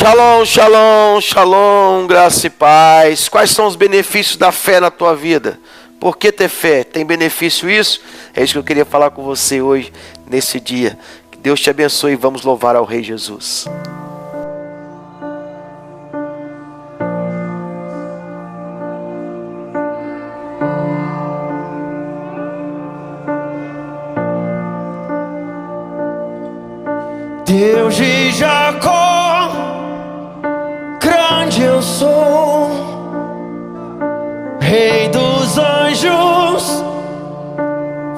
Shalom, shalom, shalom, graça e paz. Quais são os benefícios da fé na tua vida? Por que ter fé? Tem benefício isso? É isso que eu queria falar com você hoje, nesse dia. Que Deus te abençoe e vamos louvar ao Rei Jesus. Deus de Jacó, grande eu sou, Rei dos anjos,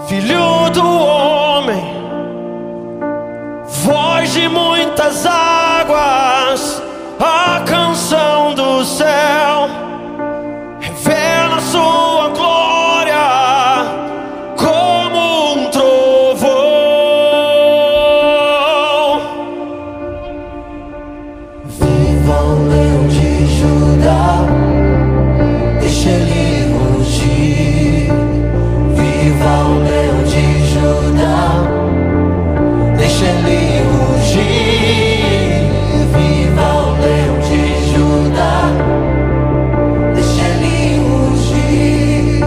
Filho do homem, voz de muitas águas, a canção do céu, revela sua glória como um trovão. Viva o leão de Judá, deixa ele rugir. Viva o leão de Judá, deixa ele rugir. Viva o leão de Judá, deixa ele rugir.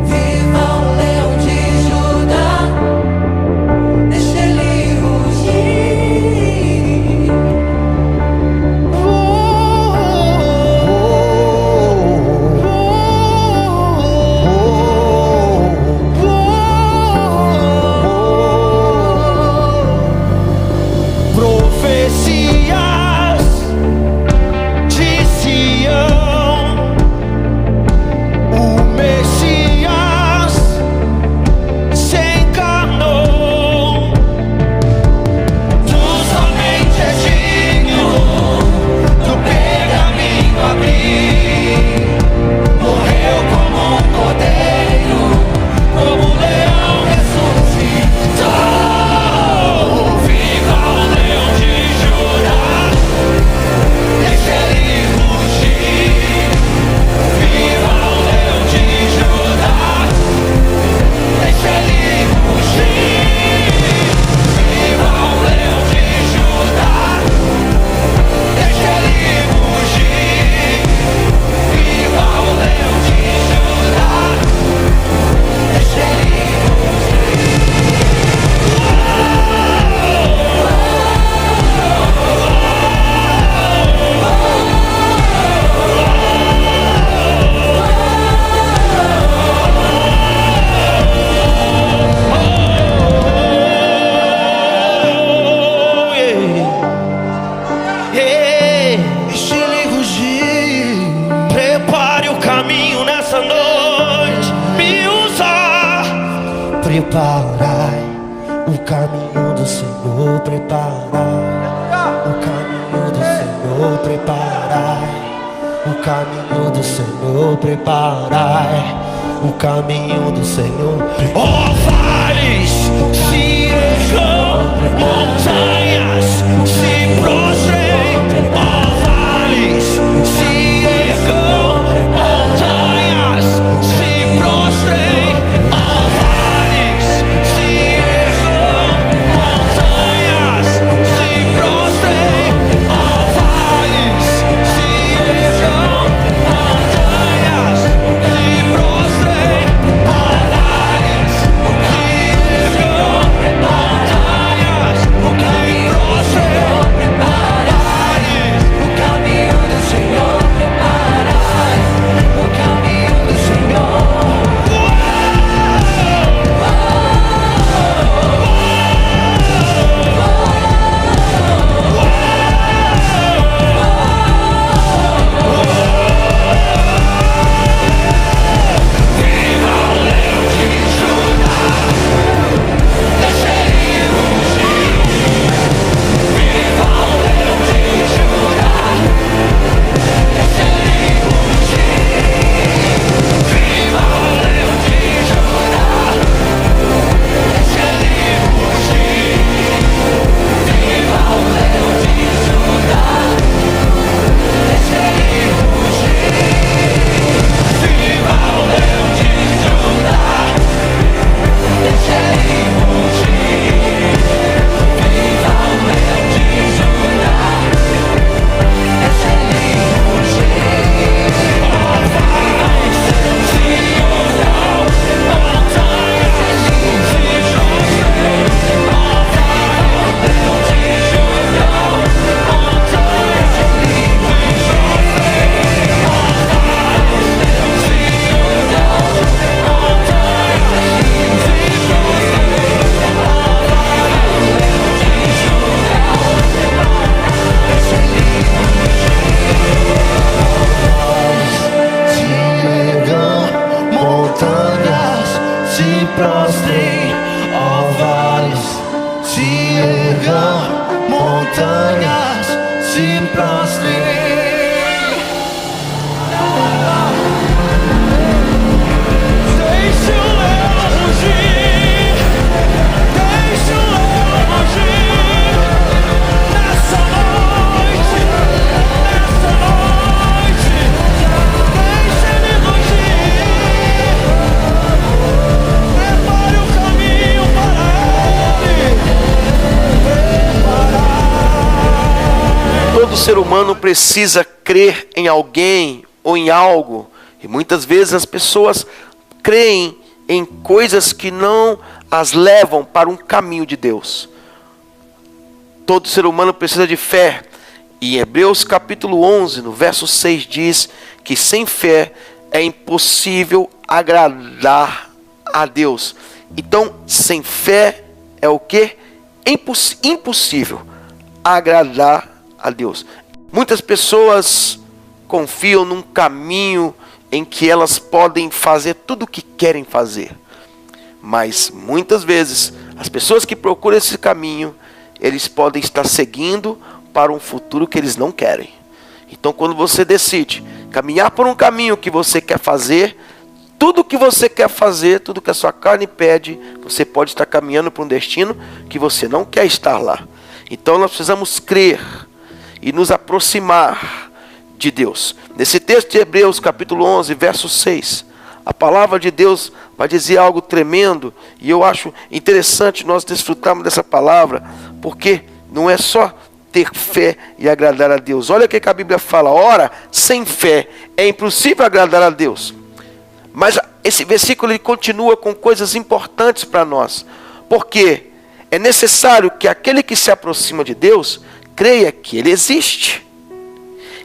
Viva o leão de Judá, deixa ele rugir. Profecias de Sião, o Messias se encarnou. Tu somente és digno do pergaminho abrir. Morreu como um cordeiro, como um leão ressuscitou. Viva o leão de Judá, deixa ele rugir. Viva o leão de Judá, deixa ele rugir. Viva o leão de Judá, deixa ele rugir. Viva o leão de Judá, deixa ele deixa ele rugir. Prepare o caminho nessa noite, me usar. Preparai o caminho do Senhor, preparai o caminho do Senhor, preparai o caminho do Senhor, preparai o caminho do Senhor. Ó vales se ergam, montanhas se prostrem. Ó vales se ergam, montanhas se prostrem. Ó vales se ergam, montanhas se prostrem. Ó vales se ergam, montanhas se prostrem. Ó vales se ergam, montanhas se prostrem, ó vales, se ergam, montanhas se prostrem. Deixa o leão rugir, deixa o leão rugir, nessa noite, deixa ele rugir, prepare o caminho para ele, preparar. Todo ser humano precisa crer em alguém ou em algo. E muitas vezes as pessoas creem em coisas que não as levam para um caminho de Deus. Todo ser humano precisa de fé. E em Hebreus capítulo 11, no verso 6 diz que sem fé é impossível agradar a Deus. Então, sem fé é o quê? Impossível agradar a Deus. Muitas pessoas confiam num caminho em que elas podem fazer tudo o que querem fazer. Mas muitas vezes, as pessoas que procuram esse caminho, eles podem estar seguindo para um futuro que eles não querem. Então, quando você decide caminhar por um caminho que você quer fazer, tudo que você quer fazer, tudo que a sua carne pede, você pode estar caminhando para um destino que você não quer estar lá. Então, nós precisamos crer e nos aproximar de Deus. Nesse texto de Hebreus capítulo 11, verso 6, a palavra de Deus vai dizer algo tremendo, e eu acho interessante nós desfrutarmos dessa palavra, porque não é só ter fé e agradar a Deus. Olha o que a Bíblia fala: ora, sem fé é impossível agradar a Deus. Mas esse versículo ele continua com coisas importantes para nós, porque é necessário que aquele que se aproxima de Deus creia que Ele existe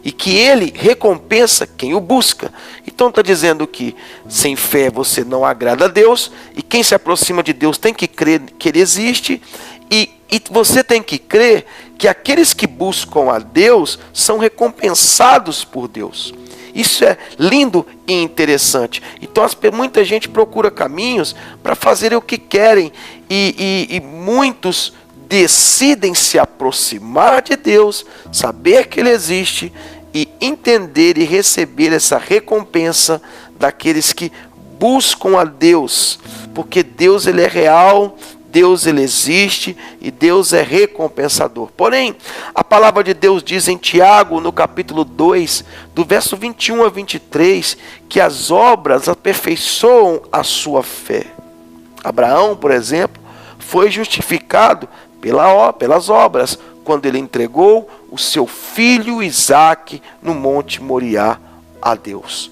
e que Ele recompensa quem o busca. Então está dizendo que sem fé você não agrada a Deus, e quem se aproxima de Deus tem que crer que Ele existe, e você tem que crer que aqueles que buscam a Deus são recompensados por Deus. Isso é lindo e interessante. Então muita gente procura caminhos para fazer o que querem, e muitos decidem se aproximar de Deus, saber que Ele existe e entender e receber essa recompensa daqueles que buscam a Deus, porque Deus ele é real, Deus ele existe e Deus é recompensador. Porém, a palavra de Deus diz em Tiago, no capítulo 2, do verso 21 a 23, que as obras aperfeiçoam a sua fé. Abraão, por exemplo, foi justificado pelas obras, quando ele entregou o seu filho Isaque no Monte Moriá a Deus.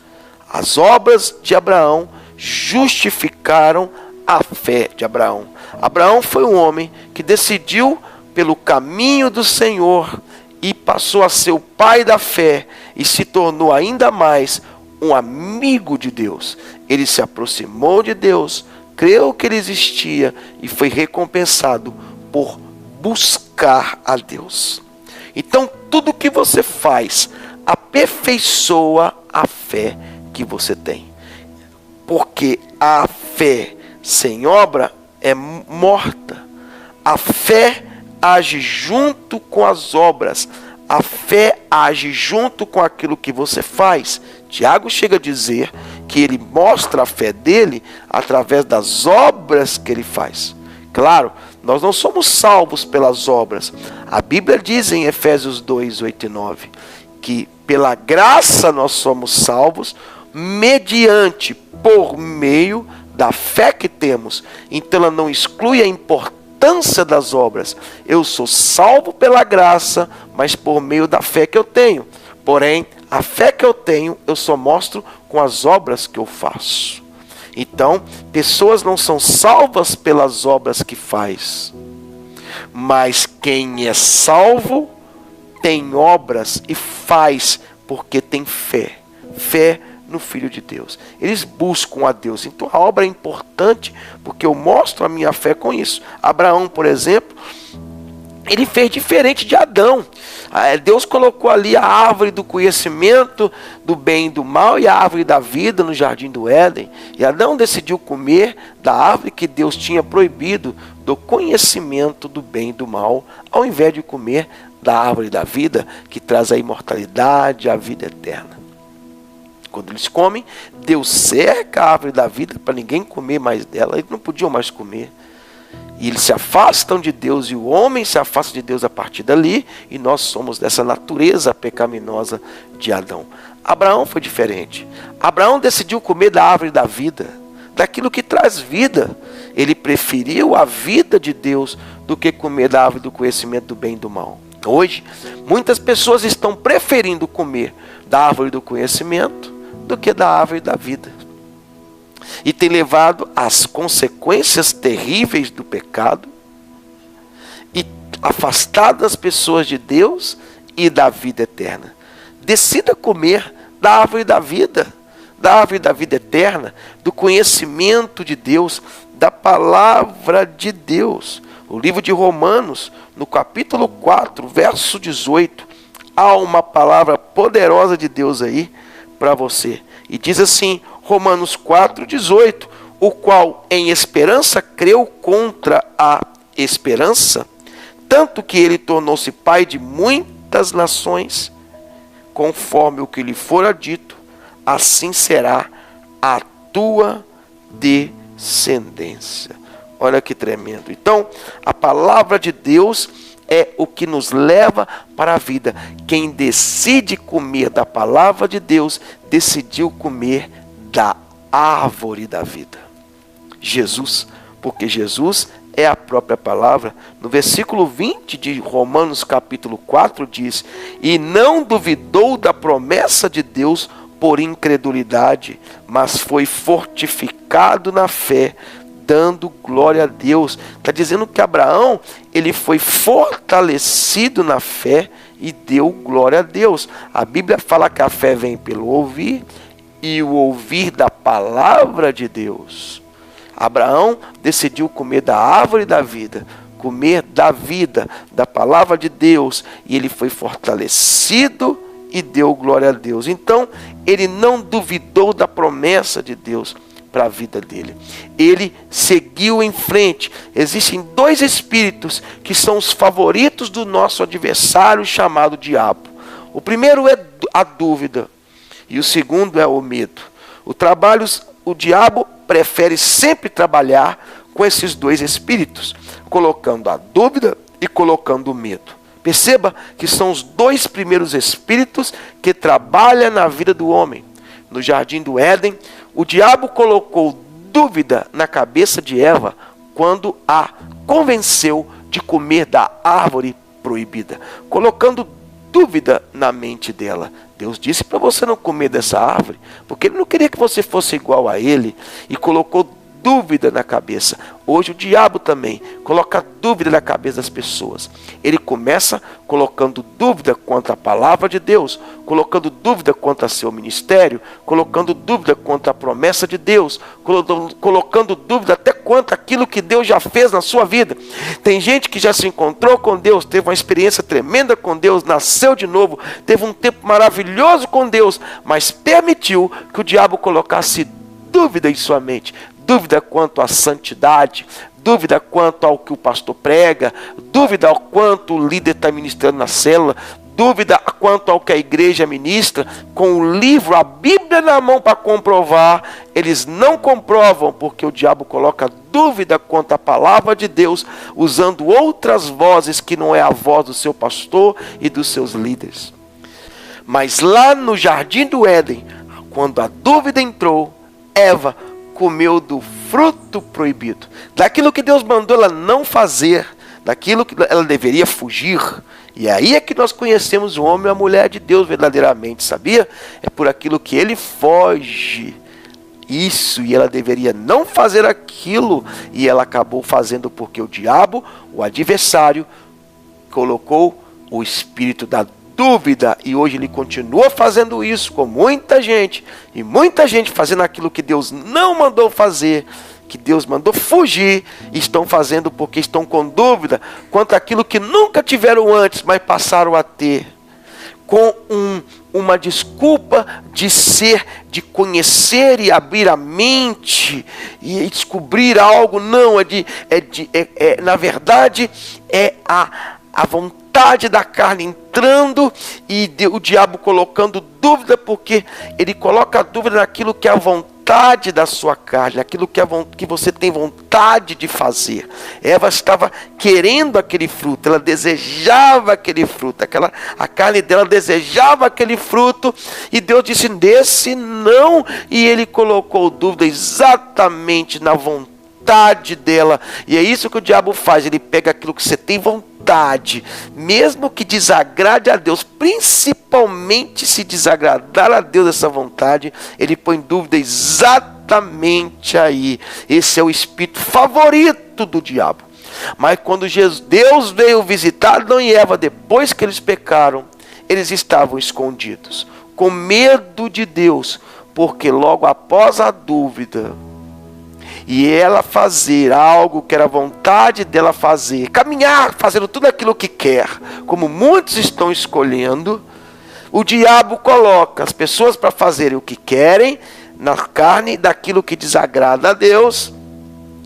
As obras de Abraão justificaram a fé de Abraão. Abraão foi um homem que decidiu pelo caminho do Senhor e passou a ser o pai da fé e se tornou ainda mais um amigo de Deus. Ele se aproximou de Deus, creu que Ele existia e foi recompensado por buscar a Deus. Então, tudo que você faz aperfeiçoa a fé que você tem. Porque a fé sem obra é morta. A fé age junto com as obras. A fé age junto com aquilo que você faz. Tiago chega a dizer que ele mostra a fé dele através das obras que ele faz. Claro, nós não somos salvos pelas obras. A Bíblia diz em Efésios 2, 8 e 9, que pela graça nós somos salvos mediante, por meio da fé que temos. Então ela não exclui a importância das obras. Eu sou salvo pela graça, mas por meio da fé que eu tenho. Porém, a fé que eu tenho, eu só mostro com as obras que eu faço. Então, pessoas não são salvas pelas obras que faz. Mas quem é salvo tem obras e faz porque tem fé. Fé no Filho de Deus. Eles buscam a Deus. Então a obra é importante porque eu mostro a minha fé com isso. Abraão, por exemplo, ele fez diferente de Adão. Deus colocou ali a árvore do conhecimento do bem e do mal e a árvore da vida no jardim do Éden. E Adão decidiu comer da árvore que Deus tinha proibido, do conhecimento do bem e do mal, ao invés de comer da árvore da vida, que traz a imortalidade, a vida eterna. Quando eles comem, Deus cerca a árvore da vida para ninguém comer mais dela. Eles não podiam mais comer. E eles se afastam de Deus, e o homem se afasta de Deus a partir dali, e nós somos dessa natureza pecaminosa de Adão. Abraão foi diferente. Abraão decidiu comer da árvore da vida, daquilo que traz vida. Ele preferiu a vida de Deus do que comer da árvore do conhecimento do bem e do mal. Hoje, muitas pessoas estão preferindo comer da árvore do conhecimento do que da árvore da vida. E tem levado às consequências terríveis do pecado e afastado as pessoas de Deus e da vida eterna. Decida comer da árvore da vida eterna, do conhecimento de Deus, da palavra de Deus. O livro de Romanos, no capítulo 4, verso 18, há uma palavra poderosa de Deus aí para você. E diz assim, Romanos 4, 18, o qual em esperança creu contra a esperança, tanto que ele tornou-se pai de muitas nações, conforme o que lhe fora dito, assim será a tua descendência. Olha que tremendo. Então, a palavra de Deus é o que nos leva para a vida. Quem decide comer da palavra de Deus, decidiu comer da árvore da vida. Jesus, porque Jesus é a própria palavra. No versículo 20 de Romanos capítulo 4 diz, e não duvidou da promessa de Deus por incredulidade, mas foi fortificado na fé, dando glória a Deus. Está dizendo que Abraão, ele foi fortalecido na fé e deu glória a Deus. A Bíblia fala que a fé vem pelo ouvir, e o ouvir da palavra de Deus. Abraão decidiu comer da árvore da vida, comer da vida, da palavra de Deus, e ele foi fortalecido e deu glória a Deus. Então, ele não duvidou da promessa de Deus para a vida dele. Ele seguiu em frente. Existem dois espíritos que são os favoritos do nosso adversário chamado diabo. O primeiro é a dúvida e o segundo é o medo. O diabo prefere sempre trabalhar com esses dois espíritos, colocando a dúvida e colocando o medo. Perceba que são os dois primeiros espíritos que trabalham na vida do homem. No jardim do Éden, o diabo colocou dúvida na cabeça de Eva quando a convenceu de comer da árvore proibida, colocando dúvida na mente dela. Deus disse para você não comer dessa árvore, porque ele não queria que você fosse igual a ele, e colocou dúvida na cabeça. Hoje o diabo também coloca dúvida na cabeça das pessoas. Ele começa colocando dúvida quanto à palavra de Deus, colocando dúvida quanto a seu ministério, colocando dúvida quanto à promessa de Deus, colocando dúvida até quanto aquilo que Deus já fez na sua vida. Tem gente que já se encontrou com Deus, teve uma experiência tremenda com Deus, nasceu de novo, teve um tempo maravilhoso com Deus, mas permitiu que o diabo colocasse dúvida em sua mente. Dúvida quanto à santidade, dúvida quanto ao que o pastor prega, dúvida ao quanto o líder está ministrando na célula, dúvida quanto ao que a igreja ministra, com o livro, a Bíblia na mão para comprovar. Eles não comprovam, porque o diabo coloca dúvida quanto à palavra de Deus, usando outras vozes que não é a voz do seu pastor e dos seus líderes. Mas lá no jardim do Éden, quando a dúvida entrou, Eva comeu do fruto proibido, daquilo que Deus mandou ela não fazer, daquilo que ela deveria fugir. E aí é que nós conhecemos o homem e a mulher de Deus verdadeiramente, sabia? É por aquilo que ele foge. Isso, e ela deveria não fazer aquilo, e ela acabou fazendo porque o diabo, o adversário, colocou o espírito da dúvida, e hoje ele continua fazendo isso com muita gente, e muita gente fazendo aquilo que Deus não mandou fazer, que Deus mandou fugir, estão fazendo porque estão com dúvida quanto àquilo que nunca tiveram antes, mas passaram a ter. Com uma desculpa de conhecer e abrir a mente e descobrir algo. Não, na verdade, é a vontade da carne entrando e o diabo colocando dúvida, porque ele coloca a dúvida naquilo que é a vontade da sua carne, naquilo que você tem vontade de fazer. Eva estava querendo aquele fruto, ela desejava aquele fruto, a carne dela desejava aquele fruto, e Deus disse: desse não, e ele colocou dúvida exatamente na vontade dela. E é isso que o diabo faz, ele pega aquilo que você tem vontade, mesmo que desagrade a Deus, principalmente se desagradar a Deus essa vontade, ele põe dúvida exatamente aí. Esse é o espírito favorito do diabo. Mas quando Deus veio visitar Adão e Eva, depois que eles pecaram, eles estavam escondidos, com medo de Deus, porque logo após a dúvida, e ela fazer algo que era vontade dela fazer, caminhar fazendo tudo aquilo que quer, como muitos estão escolhendo, o diabo coloca as pessoas para fazerem o que querem, na carne daquilo que desagrada a Deus.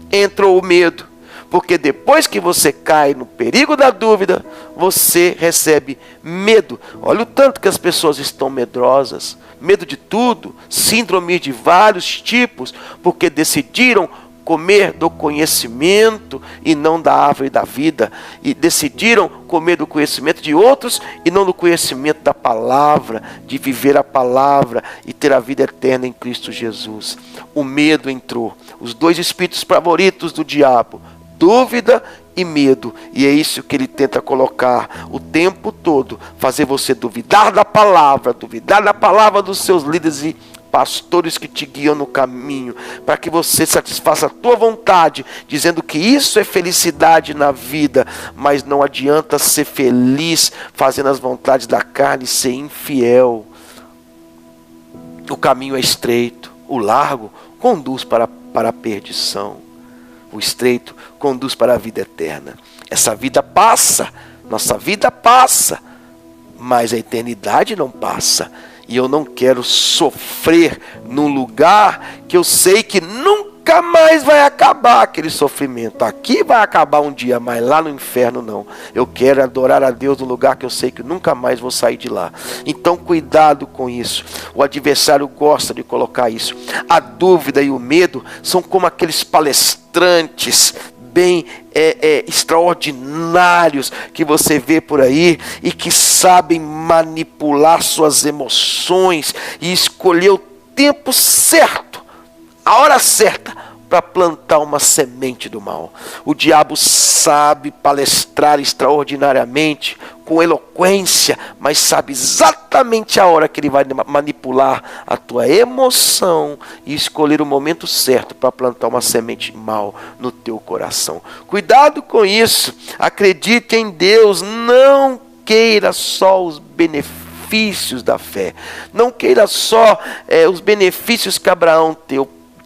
Entrou o medo, porque depois que você cai no perigo da dúvida, você recebe medo. Olha o tanto que as pessoas estão medrosas, medo de tudo, síndrome de vários tipos, porque decidiram comer do conhecimento e não da árvore da vida, e decidiram comer do conhecimento de outros e não do conhecimento da palavra, de viver a palavra e ter a vida eterna em Cristo Jesus. O medo entrou, os dois espíritos favoritos do diabo, dúvida e medo, e é isso que ele tenta colocar o tempo todo, fazer você duvidar da palavra dos seus líderes e pastores que te guiam no caminho, para que você satisfaça a tua vontade, dizendo que isso é felicidade na vida, mas não adianta ser feliz fazendo as vontades da carne e ser infiel. O caminho é estreito, o largo conduz para a perdição, o estreito conduz para a vida eterna. Essa vida passa, nossa vida passa, mas a eternidade não passa. E eu não quero sofrer num lugar que eu sei que nunca mais vai acabar aquele sofrimento. Aqui vai acabar um dia, mas lá no inferno não. Eu quero adorar a Deus no lugar que eu sei que nunca mais vou sair de lá. Então cuidado com isso. O adversário gosta de colocar isso. A dúvida e o medo são como aqueles palestrantes bem extraordinários que você vê por aí e que sabem manipular suas emoções e escolher o tempo certo, a hora certa para plantar uma semente do mal. O diabo sabe palestrar extraordinariamente, com eloquência, mas sabe exatamente a hora que ele vai manipular a tua emoção e escolher o momento certo para plantar uma semente mal no teu coração. Cuidado com isso. Acredite em Deus, não queira só os benefícios da fé, não queira só os benefícios que Abraão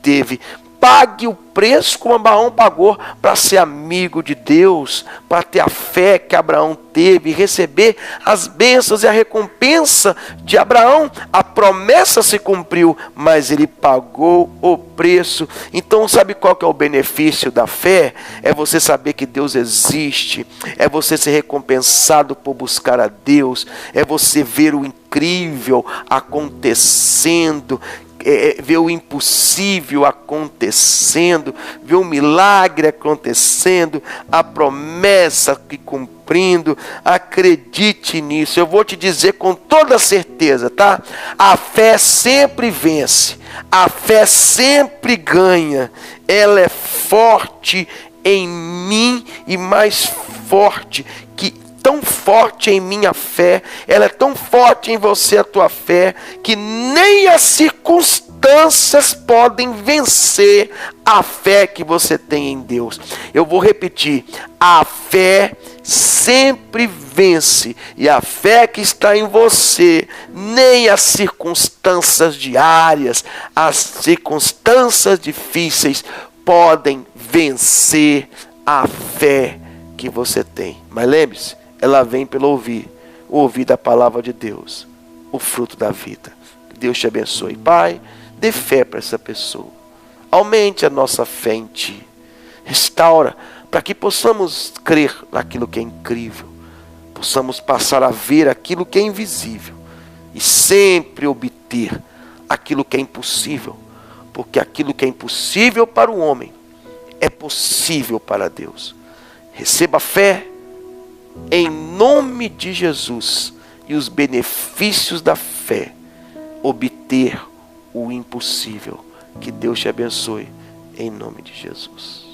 teve. Pague o preço como Abraão pagou para ser amigo de Deus, para ter a fé que Abraão teve, receber as bênçãos e a recompensa de Abraão. A promessa se cumpriu, mas ele pagou o preço. Então sabe qual que é o benefício da fé? É você saber que Deus existe, é você ser recompensado por buscar a Deus, é você ver o incrível acontecendo, ver o impossível acontecendo, ver o milagre acontecendo, a promessa que cumprindo. Acredite nisso. Eu vou te dizer com toda certeza, tá? A fé sempre vence, a fé sempre ganha. Ela é forte em mim e mais forte que tão forte em minha fé, ela é tão forte em você, a tua fé, que nem as circunstâncias podem vencer a fé que você tem em Deus. Eu vou repetir, a fé sempre vence, e a fé que está em você, nem as circunstâncias diárias, as circunstâncias difíceis podem vencer a fé que você tem. Mas lembre-se, ela vem pelo ouvir da palavra de Deus, o fruto da vida. Deus te abençoe. Pai, dê fé para essa pessoa. Aumente a nossa fé em Ti. Restaura, para que possamos crer naquilo que é incrível. Possamos passar a ver aquilo que é invisível. E sempre obter aquilo que é impossível. Porque aquilo que é impossível para o homem é possível para Deus. Receba fé em nome de Jesus. E os benefícios da fé. Obter o impossível. Que Deus te abençoe em nome de Jesus.